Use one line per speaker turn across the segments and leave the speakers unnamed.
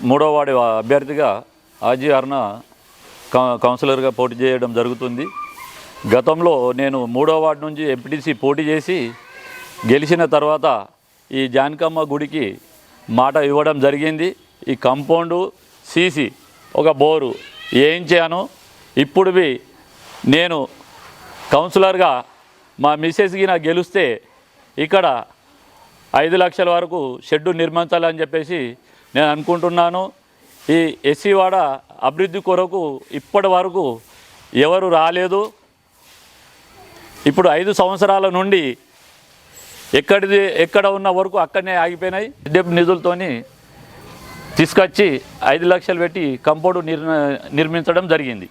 మూడో వార్డు అభ్యర్థిగా ఆజీ అరుణ కౌన్సిలర్గా పోటీ చేయడం జరుగుతుంది. గతంలో నేను మూడో వార్డు నుంచి ఎంపీటీసీ పోటీ చేసి గెలిచిన తర్వాత ఈ జానకమ్మ గుడికి మాట ఇవ్వడం జరిగింది. ఈ కాంపౌండు సీసీ ఒక బోరు వేయించాను. ఇప్పుడు నేను కౌన్సిలర్గా మా మిస్సెస్కి నాకు గెలిస్తే ఇక్కడ 5 లక్షల వరకు షెడ్డు నిర్మించాలని చెప్పేసి నేను అనుకుంటున్నాను. ఈ ఎస్సీ వాడ అభివృద్ధి కొరకు ఇప్పటి వరకు ఎవరు రాలేదు. ఇప్పుడు 5 సంవత్సరాల నుండి ఎక్కడ ఉన్న వరకు అక్కడనే ఆగిపోయినాయి. డెప్ నిధులతోని తీసుకొచ్చి 5 లక్షలు పెట్టి కంపౌండ్ నిర్మించడం జరిగింది.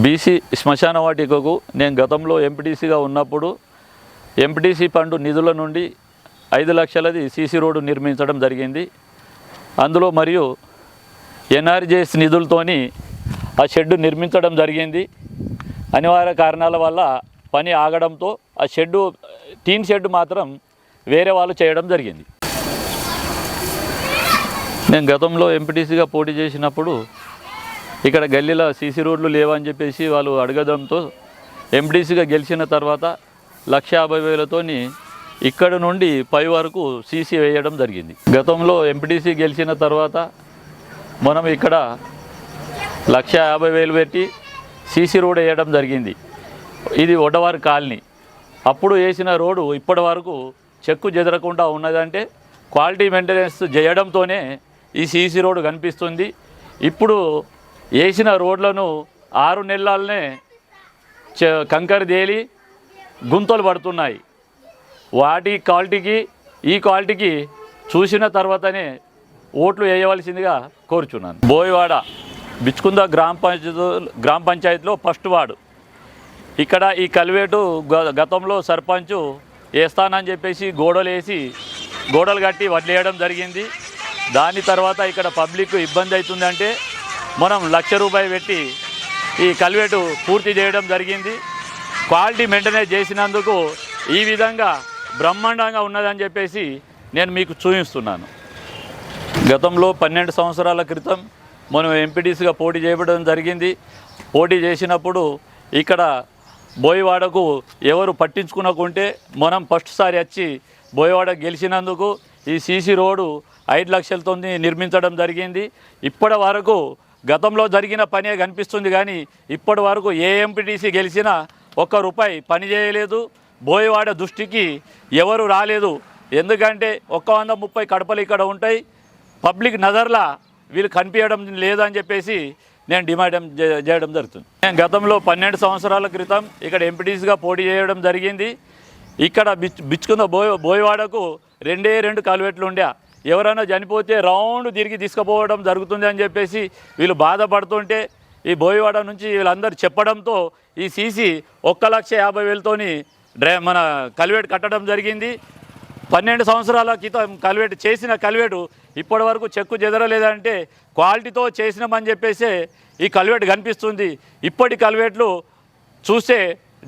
బీసీ శ్మశాన వాటికకు నేను గతంలో ఎంపీటీసీగా ఉన్నప్పుడు ఎంపీటీసీ ఫండ్ నిధుల నుండి 5 లక్షలది సీసీ రోడ్డు నిర్మించడం జరిగింది. అందులో మరియు ఎన్ఆర్జీఎస్ నిధులతోని ఆ షెడ్డు నిర్మించడం జరిగింది. అనివార్య కారణాల వల్ల పని ఆగడంతో ఆ షెడ్డు టీన్ షెడ్ మాత్రం వేరే వాళ్ళు చేయడం జరిగింది. నేను గతంలో ఎంపీటీసీగా పోటీ చేసినప్పుడు ఇక్కడ గల్లీలో సీసీ రోడ్లు లేవని చెప్పేసి వాళ్ళు అడగడంతో ఎంపీటీసీగా గెలిచిన తర్వాత 1,50,000తోని ఇక్కడ నుండి పై వరకు సీసీ వేయడం జరిగింది. గతంలో ఎంపీటీసీ గెలిచిన తర్వాత మనం ఇక్కడ 1,50,000 పెట్టి సీసీ రోడ్ వేయడం జరిగింది. ఇది ఒడవారి కాలనీ. అప్పుడు వేసిన రోడ్డు ఇప్పటి వరకు చెక్కు చెదరకుండా ఉన్నదంటే క్వాలిటీ మెయింటెనెన్స్ చేయడంతోనే ఈ సీసీ రోడ్డు కనిపిస్తుంది. ఇప్పుడు వేసిన రోడ్లను 6 నెలలనే కంకర తేలి గుంతలు పడుతున్నాయి. వాటి క్వాలిటీకి ఈ క్వాలిటీకి చూసిన తర్వాతనే ఓట్లు వేయవలసిందిగా కోరుచున్నాను. బోయవాడ బిచ్చుకుంద గ్రామ పంచాయతీలో ఫస్ట్ వార్డు. ఇక్కడ ఈ కల్వేటు గతంలో సర్పంచ్ వేస్తానని చెప్పేసి గోడలు కట్టి వదిలేయడం జరిగింది. దాని తర్వాత ఇక్కడ పబ్లిక్ ఇబ్బంది అవుతుందంటే మనం ₹1,00,000 పెట్టి ఈ కల్వేటు పూర్తి చేయడం జరిగింది. క్వాలిటీ మెయింటెనెన్స్ చేసినందుకు ఈ విధంగా బ్రహ్మాండంగా ఉన్నదని చెప్పేసి నేను మీకు చూపిస్తున్నాను. గతంలో 12 సంవత్సరాల క్రితం మనం ఎంపీటీసీగా పోటీ చేయడం జరిగింది. పోటీ చేసినప్పుడు ఇక్కడ బోయవాడకు ఎవరు పట్టించుకునకుంటే మనం ఫస్ట్ సారి వచ్చి బోయవాడ గెలిచినందుకు ఈ సీసీ రోడ్డు 5 లక్షలతో నిర్మించడం జరిగింది. ఇప్పటి వరకు గతంలో జరిగిన పనే కనిపిస్తుంది కానీ ఇప్పటి వరకు ఏ ఎంపీటీసీ గెలిచినా ₹1 పని చేయలేదు. బోయవాడ దృష్టికి ఎవరు రాలేదు. ఎందుకంటే 130 కడపలు ఇక్కడ ఉంటాయి. పబ్లిక్ నజర్లా వీళ్ళు కనిపించడం లేదని చెప్పేసి నేను డిమాండ్ చేయడం జరుగుతుంది. నేను గతంలో 12 సంవత్సరాల క్రితం ఇక్కడ ఎంపీటీసీగా పోటీ చేయడం జరిగింది. ఇక్కడ బిచ్చుకున్న బోయవాడకు 2 కల్వెట్లు ఉండే. ఎవరైనా చనిపోతే రౌండ్ తిరిగి తీసుకుపోవడం జరుగుతుంది అని చెప్పేసి వీళ్ళు బాధపడుతుంటే ఈ బోయవాడ నుంచి వీళ్ళందరూ చెప్పడంతో ఈ సీసీ 1,50,000తోని మన కల్వేటు కట్టడం జరిగింది. 12 సంవత్సరాల క్రితం చేసిన కల్వేటు ఇప్పటి వరకు చెక్కు చెదరలేదంటే క్వాలిటీతో చేసినామని చెప్పేసి ఈ కల్వేటు కనిపిస్తుంది. ఇప్పటి కల్వేట్లు చూస్తే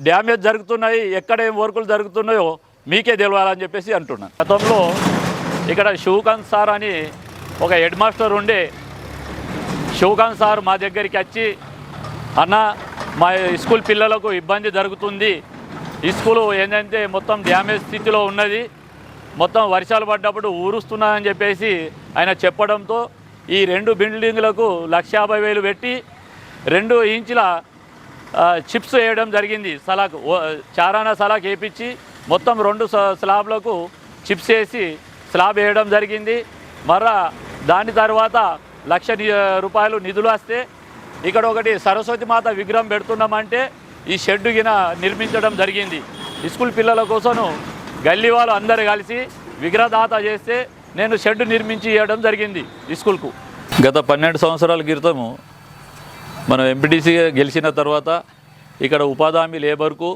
డ్యామేజ్ జరుగుతున్నాయి. ఎక్కడ ఏం వర్కులు జరుగుతున్నాయో మీకే తెలియాలని చెప్పేసి అంటున్నాను. గతంలో ఇక్కడ శివకాంత్ సార్ అని ఒక హెడ్ మాస్టర్ ఉండే. శివకాంత్ సార్ మా దగ్గరికి వచ్చి, అన్న మా స్కూల్ పిల్లలకు ఇబ్బంది జరుగుతుంది, ఈ స్కూలు ఏంటంటే మొత్తం డ్యామేజ్ స్థితిలో ఉన్నది, మొత్తం వర్షాలు పడ్డప్పుడు ఊరుస్తున్నాయని చెప్పేసి ఆయన చెప్పడంతో ఈ 2 బిల్డింగ్లకు 1,50,000 పెట్టి 2 ఇంచుల చిప్స్ వేయడం జరిగింది. సలాకు చారానా సలాక్ వేయించి మొత్తం 2 స్లాబ్లకు చిప్స్ వేసి స్లాబ్ వేయడం జరిగింది. మరలా దాని తర్వాత ₹1,00,000 నిధులు వస్తే ఇక్కడ ఒకటి సరస్వతి మాత విగ్రహం పెడుతున్నామంటే ఈ షెడ్డు గిన నిర్మించడం జరిగింది. స్కూల్ పిల్లల కోసం గల్లీ వాళ్ళు అందరు కలిసి విగ్రహదాత చేస్తే నేను షెడ్డు నిర్మించి ఇవ్వడం జరిగింది ఈ స్కూల్కు. గత 12 సంవత్సరాల క్రితము మనం ఎంపీటీసీగా గెలిచిన తర్వాత ఇక్కడ ఉపాధి హామీ లేబర్కు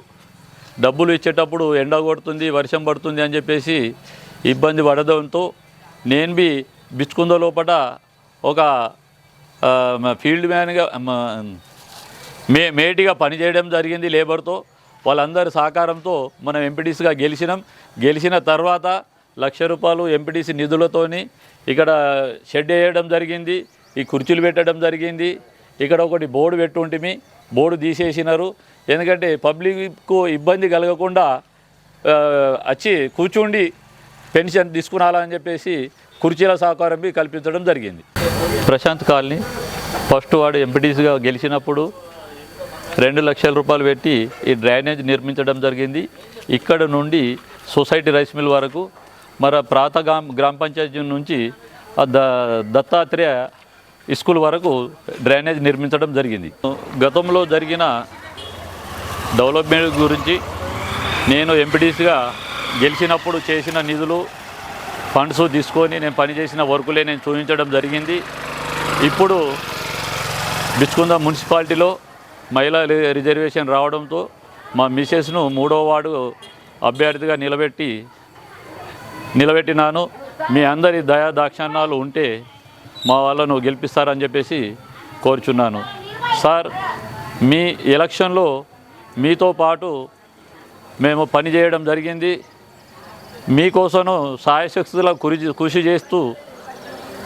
డబ్బులు ఇచ్చేటప్పుడు ఎండ కొడుతుంది, వర్షం పడుతుంది అని చెప్పేసి ఇబ్బంది పడడంతో నేను బిచ్చుకుంద లోపల ఒక ఫీల్డ్ మ్యాన్గా మేటిగా పనిచేయడం జరిగింది లేబర్తో. వాళ్ళందరి సహకారంతో మనం ఎంపీటీసీగా గెలిచిన తర్వాత రూపాయలు ఎంపీటీసీ నిధులతోని ఇక్కడ షెడ్ వేయడం జరిగింది, ఈ కుర్చీలు పెట్టడం జరిగింది. ఇక్కడ ఒకటి బోర్డు పెట్టుంటిమి, బోర్డు తీసేసినారు. ఎందుకంటే పబ్లిక్కు ఇబ్బంది కలగకుండా వచ్చి కూర్చుండి పెన్షన్ తీసుకురాలని చెప్పేసి కుర్చీల సహకారం కల్పించడం జరిగింది. ప్రశాంత్ కాలనీ ఫస్ట్ వాడు ఎంపీటీసీగా గెలిచినప్పుడు 2 లక్షల రూపాయలు పెట్టి ఈ డ్రైనేజ్ నిర్మించడం జరిగింది. ఇక్కడ నుండి సొసైటీ రైస్ మిల్ వరకు మరి ప్రాత గ్రామ పంచాయతీ నుంచి దత్తాత్రేయ స్కూల్ వరకు డ్రైనేజ్ నిర్మించడం జరిగింది. గతంలో జరిగిన డెవలప్మెంట్ గురించి నేను ఎంపీటీసీగా గెలిచినప్పుడు చేసిన నిధులు ఫండ్స్ తీసుకొని నేను పనిచేసిన వర్కులే నేను చూపించడం జరిగింది. ఇప్పుడు బిచ్కుంద మున్సిపాలిటీలో మహిళా రిజర్వేషన్ రావడంతో మా మిసెస్ను 3వ వార్డు అభ్యర్థిగా నిలబెట్టినాను. మీ అందరి దయా దాక్షాణ్యాలు ఉంటే మా వాళ్ళను గెలిపిస్తారని చెప్పేసి కోరుచున్నాను. సార్, మీ ఎలక్షన్లో మీతో పాటు మేము పనిచేయడం జరిగింది. మీకోసం సాయశక్తుల కృషి చేస్తూ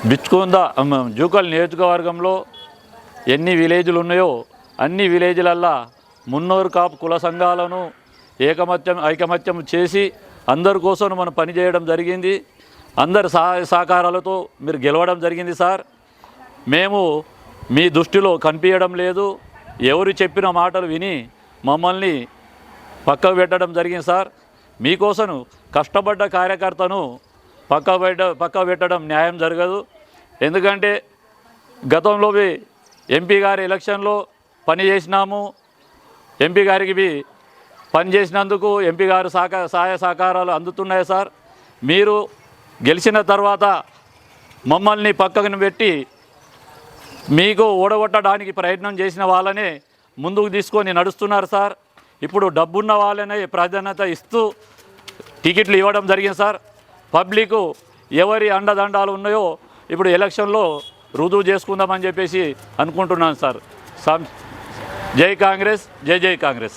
బిచ్కుంద జూకల్ నియోజకవర్గంలో ఎన్ని విలేజ్లు ఉన్నాయో అన్ని విలేజ్లల్లా 300 కాపు కుల సంఘాలను ఐకమత్యం చేసి అందరి కోసం మనం పనిచేయడం జరిగింది. అందరి సహాయ సహకారాలతో మీరు గెలవడం జరిగింది సార్. మేము మీ దృష్టిలో కనిపించడం లేదు. ఎవరు చెప్పిన మాటలు విని మమ్మల్ని పక్కకు పెట్టడం జరిగింది సార్. మీకోసం కష్టపడ్డ కార్యకర్తను పక్క పెట్టడం న్యాయం జరగదు. ఎందుకంటే గతంలో ఎంపీ గారి ఎలక్షన్లో పని చేసినాము. ఎంపీ గారికి పని చేసినందుకు ఎంపీ గారు సహాయ సహకారాలు అందుతున్నాయి సార్. మీరు గెలిచిన తర్వాత మమ్మల్ని పక్కన పెట్టి మీకు ఓడగొట్టడానికి ప్రయత్నం చేసిన వాళ్ళనే ముందుకు తీసుకొని నడుస్తున్నారు సార్. ఇప్పుడు డబ్బున్న వాళ్ళనే ప్రాధాన్యత ఇస్తూ టికెట్లు ఇవ్వడం జరిగింది సార్. పబ్లిక్ ఎవరి అండదండాలు ఉన్నాయో ఇప్పుడు ఎలక్షన్లో రుజువు చేసుకుందామని చెప్పేసి అనుకుంటున్నాను సార్. జై కాంగ్రెస్, జై కాంగ్రెస్.